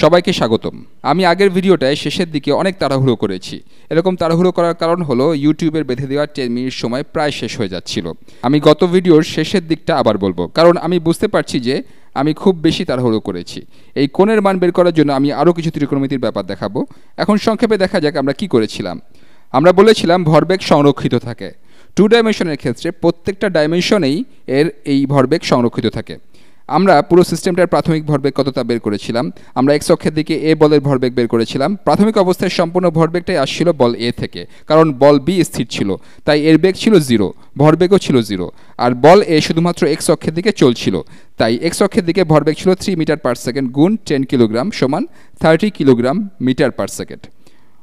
সবাইকে স্বাগতম। আমি আগের ভিডিওটায় শেষের দিকে অনেক তাড়াহুড়ো করেছি। এরকম তাড়াহুড়ো করার কারণ হলো ইউটিউবের বেঁধে দেওয়া 10 মিনিট সময় প্রায় শেষ হয়ে যাচ্ছিল। আমি গত ভিডিওর শেষের দিকটা আবার বলবো, কারণ আমি বুঝতে পারছি যে আমি খুব বেশি তাড়াহুড়ো করেছি। এই কোণের মান বের করার জন্য আমি আরও কিছু ত্রিকোণমিতির ব্যাপার দেখাবো। এখন সংক্ষেপে দেখা যাক আমরা কি করেছিলাম। আমরা বলেছিলাম ভরবেগ সংরক্ষিত থাকে। 2 ডাইমেনশনের ক্ষেত্রে প্রত্যেকটা ডাইমেনশনেই এর এই ভরবেগ সংরক্ষিত থাকে। আমরা পুরো সিস্টেমটার প্রাথমিক ভরবেগ কতটা বের করেছিলাম। আমরা এক্স অক্ষের দিকে এ বলের ভরবেগ বের করেছিলাম। প্রাথমিক অবস্থায় সম্পূর্ণ ভরবেগটাই আসছিল বল এ থেকে, কারণ বল বি স্থির ছিল, তাই এর বেগ ছিল 0, ভরবেগও ছিল 0। আর বল এ শুধুমাত্র এক্স অক্ষের দিকে চলছিল, তাই এক্স অক্ষের দিকে ভরবেগ ছিল 3 মিটার পার সেকেন্ড গুণ 10 কিলোগ্রাম সমান 30 kilogram metre per second.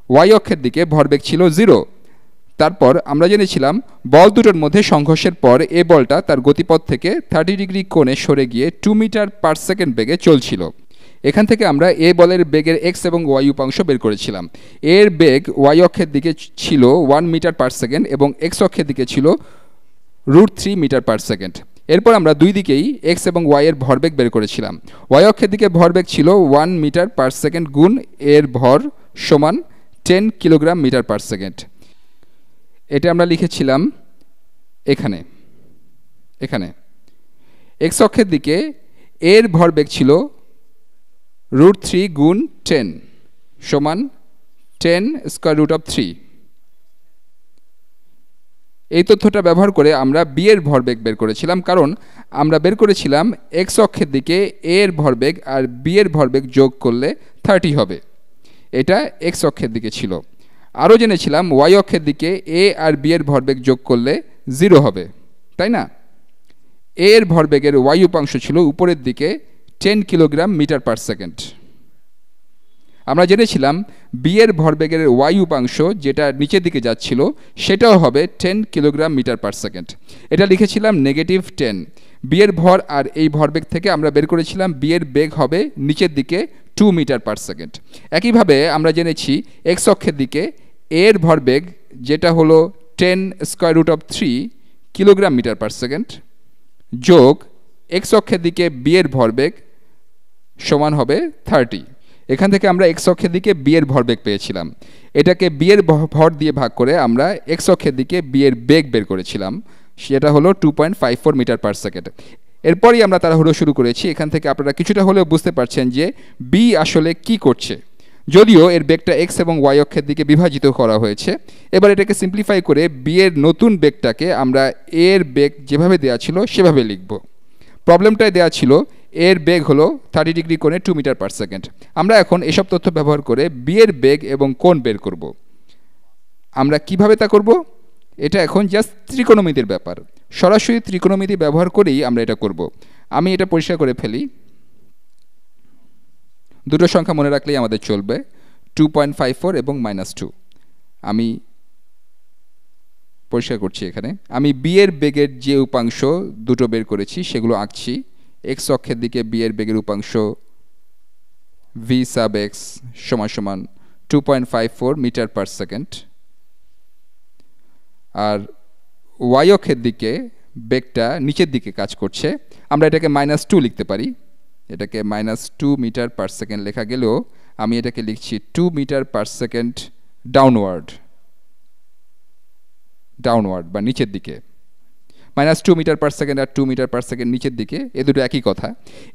Y অক্ষের দিকে ভরবেগ ছিল 0। তারপর আমরা জেনেছিলাম বল দুটোর মধ্যে সংঘর্ষের পর এ বলটা তার গতিপথ থেকে 30 ডিগ্রি কোণে সরে গিয়ে 2 মিটার পার সেকেন্ড বেগে চলছিল। এখান থেকে আমরা এ বলের বেগের এক্স এবং ওয়াই উপাংশ বের করেছিলাম। এর বেগ ওয়াই অক্ষের দিকে ছিল 1 মিটার পার সেকেন্ড এবং এক্স অক্ষের দিকে ছিল √3 মিটার পার সেকেন্ড। এরপর আমরা দুই দিকেই এক্স এবং ওয়াই এর ভরবেগ বের করেছিলাম। ওয়াই অক্ষের দিকে ভরবেগ ছিল 1 মিটার পার সেকেন্ড গুণ এর ভর সমান 10 কিলোগ্রাম মিটার পার সেকেন্ড। এটা আমরা লিখেছিলাম এখানে। এক্স অক্ষের দিকে এর ভরবেগ ছিল √3 গুণ 10 সমান 10 স্কয়ার রুট অফ 3। এই তথ্যটা ব্যবহার করে আমরা বি এর ভরবেগ বের করেছিলাম, কারণ আমরা বের করেছিলাম এক্স অক্ষের দিকে এ এর ভরবেগ আর বি এর ভরবেগ যোগ করলে 30 হবে। এটা এক্স অক্ষের দিকে ছিল। আরও জেনেছিলাম ওয়াই অক্ষের দিকে এ আর বি এর ভরবেগ যোগ করলে 0 হবে, তাই না? এ এর ভরবেগের ওয়াই উপাংশ ছিল উপরের দিকে 10 কিলোগ্রাম মিটার পার সেকেন্ড। আমরা জেনেছিলাম বি এর ভরবেগের ওয়াই উপাংশ যেটা নিচের দিকে যাচ্ছিল সেটাও হবে 10 কিলোগ্রাম মিটার পার সেকেন্ড। এটা লিখেছিলাম -10। বি এর ভর আর এই ভরবেগ থেকে আমরা বের করেছিলাম বি এর বেগ হবে নিচের দিকে 2 মিটার পার সেকেন্ড। একইভাবে আমরা জেনেছি এক্স অক্ষের দিকে এর ভরবেগ যেটা হলো 10 square root of 3 kilogram metre per second যোগ এক্স অক্ষের দিকে বি এর ভরবেগ সমান হবে 30। এখান থেকে আমরা এক্স অক্ষের দিকে বি এর ভরবেগ পেয়েছিলাম। এটাকে বি এর ভর দিয়ে ভাগ করে আমরা এক্স অক্ষের দিকে বি এর বেগ বের করেছিলাম, সেটা হলো 2.54 মিটার পার সেকেন্ড। এরপরই আমরা তাড়াহুড়ো শুরু করেছি। এখান থেকে আপনারা কিছুটা হলেও বুঝতে পারছেন যে বি আসলে কি করছে, যদিও এর বেগটা এক্স এবং ওয়াই অক্ষের দিকে বিভাজিত করা হয়েছে। এবার এটাকে সিম্পলিফাই করে বি এর নতুন বেগটাকে আমরা এর বেগ যেভাবে দেওয়া ছিল সেভাবে লিখব। প্রবলেমটায় দেওয়া ছিল এর বেগ হলো 30 ডিগ্রি কোণে 2 মিটার পার সেকেন্ড। আমরা এখন এসব তথ্য ব্যবহার করে বি এর বেগ এবং কোণ বের করব। আমরা কিভাবে তা করব? এটা এখন জাস্ট ত্রিকোণমিতির ব্যাপার। সরাসরি ত্রিকোণমিতি ব্যবহার করেই আমরা এটা করব। আমি এটা পরিষ্কার করে ফেলি। দুটো সংখ্যা মনে রাখলেই আমাদের চলবে, 2.54 এবং -2। আমি পরিষ্কার করছি এখানে। আমি বি এর বেগের যে উপাংশ দুটো বের করেছি সেগুলো আঁকছি। এক্স অক্ষের দিকে বি এর বেগের উপাংশ ভি সাব এক্স সমান 2.54 মিটার পার সেকেন্ড, আর ওয়াই অক্ষের দিকে বেগটা নিচের দিকে কাজ করছে। আমরা এটাকে -2 লিখতে পারি। এটাকে -2 মিটার পার সেকেন্ড লেখা গেলেও আমি এটাকে লিখছি 2 মিটার পার সেকেন্ড ডাউনওয়ার্ড বা নিচের দিকে। -2 মিটার পার সেকেন্ড আর 2 মিটার পার সেকেন্ড নিচের দিকে, এ দুটো একই কথা।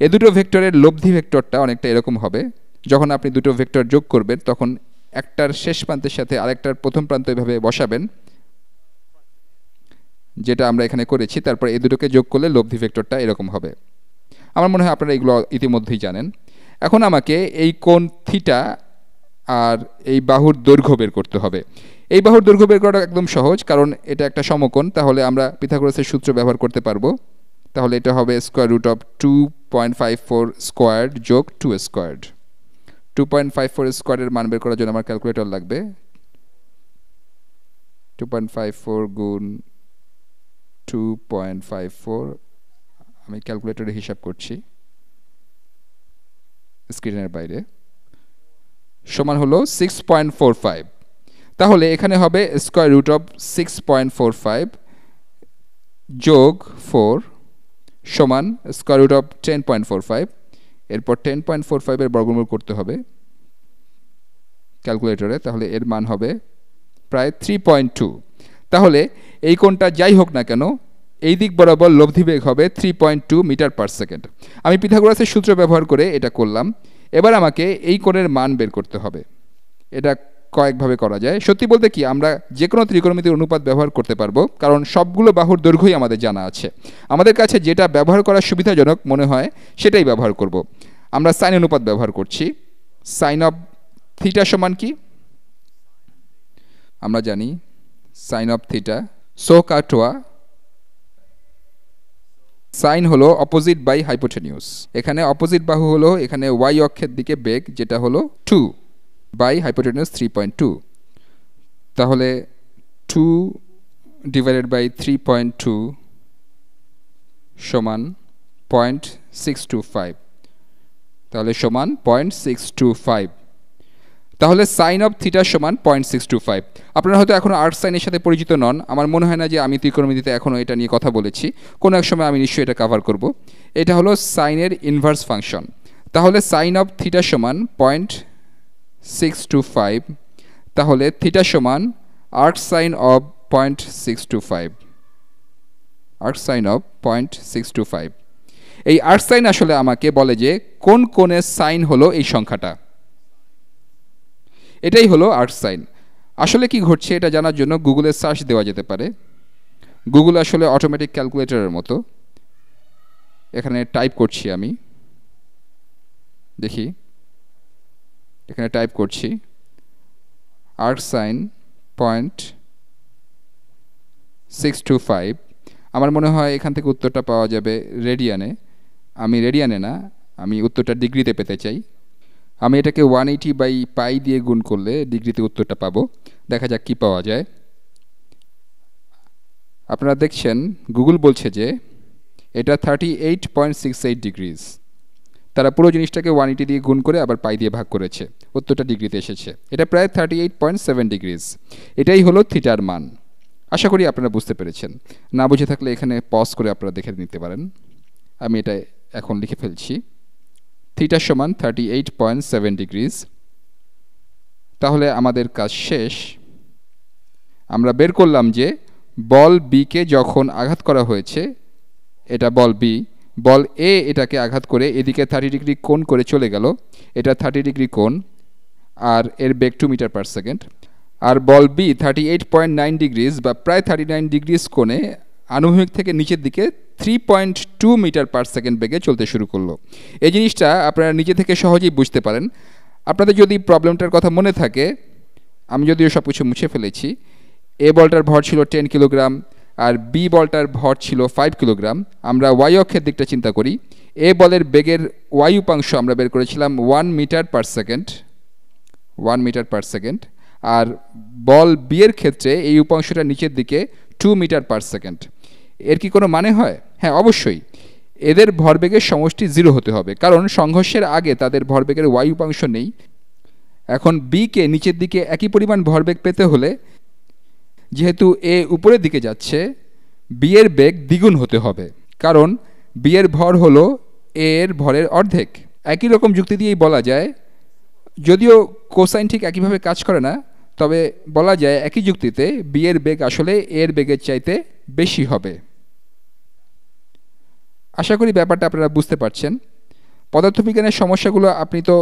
এ দুটো ভেক্টরের লব্ধি ভেক্টরটা অনেকটা এরকম হবে। যখন আপনি দুটো ভেক্টর যোগ করবেন তখন একটার শেষ প্রান্তের সাথে আরেকটার প্রথম প্রান্ত এভাবে বসাবেন, যেটা আমরা এখানে করেছি। তারপর এই দুটোকে যোগ করলে লব্ধি ভেক্টরটা এরকম হবে। আমার মনে হয় আপনারা এগুলো ইতিমধ্যেই জানেন। এখন আমাকে এই কোণ থিটা আর এই বাহুর দৈর্ঘ্য বের করতে হবে। এই বাহুর দৈর্ঘ্য বের করাটা একদম সহজ, কারণ এটা একটা সমকোণ। তাহলে আমরা পিথাগোরাসের সূত্র ব্যবহার করতে পারবো। তাহলে এটা হবে স্কয়ার রুট অফ 2.54 স্কোয়ার্ড যোগ 2 স্কোয়ার্ড। 2.54 স্কোয়ারের মান বের করার জন্য আমার ক্যালকুলেটর লাগবে। 2.54 গুণ 2.54, আমি ক্যালকুলেটরে হিসাব করছি স্ক্রিনের বাইরে, সমান হলো 6.45। তাহলে এখানে হবে স্কয়ার রুট অফ 6.45 যোগ 4 সমান স্কয়ার রুট অফ 10.45। এরপর 10.45 এর বর্গমূল করতে হবে ক্যালকুলেটরে, তাহলে এর মান হবে প্রায় 3.2। তাহলে এই কোণটা যাই হোক না কেন এই দিক বরাবর লব্ধি বেগ হবে 3.2 মিটার পার সেকেন্ড। আমি পিথাগোরাসের সূত্র ব্যবহার করে এটা করলাম। এবার আমাকে এই কোণের মান বের করতে হবে। এটা কয়েকভাবে করা যায়। সত্যি বলতে কি আমরা যে কোনো ত্রিকোণমিতির অনুপাত ব্যবহার করতে পারবো, কারণ সবগুলো বাহুর দৈর্ঘ্যই আমাদের জানা আছে। আমাদের কাছে যেটা ব্যবহার করা সুবিধাজনক মনে হয় সেটাই ব্যবহার করব। আমরা সাইন অনুপাত ব্যবহার করছি। সাইন অফ থিটা সমান কি আমরা জানি, সাইন অফ থিটা সো কাটোয়া, সাইন হলো অপোজিট বাই হাইপোটেনিউস। এখানে অপোজিট বাহু হলো এখানে ওয়াই অক্ষের দিকে বেগ, যেটা হলো 2 বাই হাইপোটেনিউস 3.2। তাহলে 2 ডিভাইডেড বাই 3.2 সমান 0.625, তাহলে সমান 0.625। তাহলে সাইন অফ থিটা সমান 0.625। আপনারা হয়তো এখনও আর্ট সাইনের সাথে পরিচিত নন। আমার মনে হয় না যে আমি ত্রিকোণমিতিতে এখনও এটা নিয়ে কথা বলেছি। কোনো এক সময় আমি নিশ্চয়ই এটা কভার করব। এটা হলো সাইনের ইনভার্স ফাংশন। তাহলে সাইন অফ থিটা সমান 0.625। তাহলে থিটা সমান arc sine of 0.625, arc sine of 0.625। এই আর্ট সাইন আসলে আমাকে বলে যে কোন কোণের সাইন হলো এই সংখ্যাটা। এটাই হলো আর্ট সাইন। আসলে কি ঘটছে এটা জানার জন্য গুগলে সার্চ দেওয়া যেতে পারে। গুগল আসলে অটোমেটিক ক্যালকুলেটরের মতো। এখানে টাইপ করছি, আমি দেখি, এখানে টাইপ করছি আর্ট সাইন 0.625। আমার মনে হয় এখান থেকে উত্তরটা পাওয়া যাবে রেডিয়ানে। আমি রেডিয়ানে না, আমি উত্তরটা ডিগ্রিতে পেতে চাই। আমি এটাকে 180 বাই পাই দিয়ে গুণ করলে ডিগ্রিতে উত্তরটা পাবো। দেখা যাক কি পাওয়া যায়। আপনারা দেখছেন গুগল বলছে যে এটা 38.68 ডিগ্রিজ। তারা পুরো জিনিসটাকে 180 দিয়ে গুণ করে আবার পাই দিয়ে ভাগ করেছে, উত্তরটা ডিগ্রিতে এসেছে। এটা প্রায় 38.7 ডিগ্রিজ। এটাই হলো থিটার মান। আশা করি আপনারা বুঝতে পেরেছেন। না বুঝে থাকলে এখানে পজ করে আপনারা দেখে নিতে পারেন। আমি এটা এখন লিখে ফেলছি, থিটা সমান 38.7 ডিগ্রিজ। তাহলে আমাদের কাজ শেষ। আমরা বের করলাম যে বল বিকে যখন আঘাত করা হয়েছে, এটা বল বি, বল এ এটাকে আঘাত করে এদিকে 30 ডিগ্রি কোণ করে চলে গেল, এটা 30 ডিগ্রি কোণ, আর এর বেগ 2 মিটার পার সেকেন্ড। আর বল বি 38.9 ডিগ্রিজ বা প্রায় 39 ডিগ্রিজ কোণে আনুভূমিক থেকে নিচের দিকে 3.2 মিটার পার সেকেন্ড বেগে চলতে শুরু করলো। এই জিনিসটা আপনারা নিজে থেকে সহজেই বুঝতে পারেন। আপনাদের যদি প্রবলেমটার কথা মনে থাকে, আমি যদিও সব কিছু মুছে ফেলেছি। এ বলটার ভর ছিল 10 কিলোগ্রাম আর বি বলটার ভর ছিল 5 কিলোগ্রাম। আমরা ওয়াই অক্ষের দিকটা চিন্তা করি। এ বলের বেগের ওয়াই উপাংশ আমরা বের করেছিলাম 1 metre per second, 1 metre per second. আর বল বি এর ক্ষেত্রে এই উপাংশটা নিচের দিকে 2 মিটার পার সেকেন্ড। এর কি কোনো মানে হয়? হ্যাঁ, অবশ্যই। এদের ভরবেগের সমষ্টি 0 হতে হবে, কারণ সংঘর্ষের আগে তাদের ভরবেগের ওয়াই উপাংশ নেই। এখন বিকে নিচের দিকে একই পরিমাণ ভরবেগ পেতে হলে, যেহেতু এ উপরের দিকে যাচ্ছে, বি এর বেগ দ্বিগুণ হতে হবে, কারণ বি এর ভর হলো এ এর ভরের অর্ধেক। একই রকম যুক্তি দিয়েই বলা যায়, যদিও কোসাইন ঠিক একইভাবে কাজ করে না, তবে বলা যায় একই যুক্তিতে বি এর বেগ আসলে এর বেগের চাইতে বেশি হবে। আশা করি ব্যাপারটা আপনারা বুঝতে পারছেন। পদার্থবিজ্ঞানের সমস্যাগুলো আপনি তো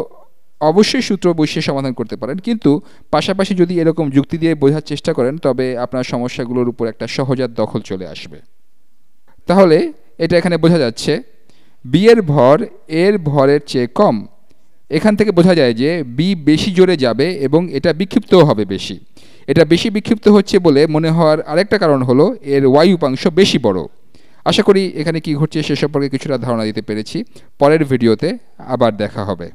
অবশ্যই সূত্র বসিয়ে সমাধান করতে পারেন, কিন্তু পাশাপাশি যদি এরকম যুক্তি দিয়ে বোঝার চেষ্টা করেন তবে আপনার সমস্যাগুলোর উপর একটা সহজাত দখল চলে আসবে। তাহলে এটা এখানে বোঝা যাচ্ছে বি এর ভর এর ভরের চেয়ে কম। এখান থেকে বোঝা যায় যে বি বেশি জোরে যাবে এবং এটা বিক্ষিপ্তও হবে বেশি। এটা বেশি বিক্ষিপ্ত হচ্ছে বলে মনে হওয়ার আরেকটা কারণ হলো এর ওয়াই উপাংশ বেশি বড়। আশা করি এখানে কি ঘটছে সে সম্পর্কে কিছুটা ধারণা দিতে পেরেছি। পরের ভিডিওতে আবার দেখা হবে।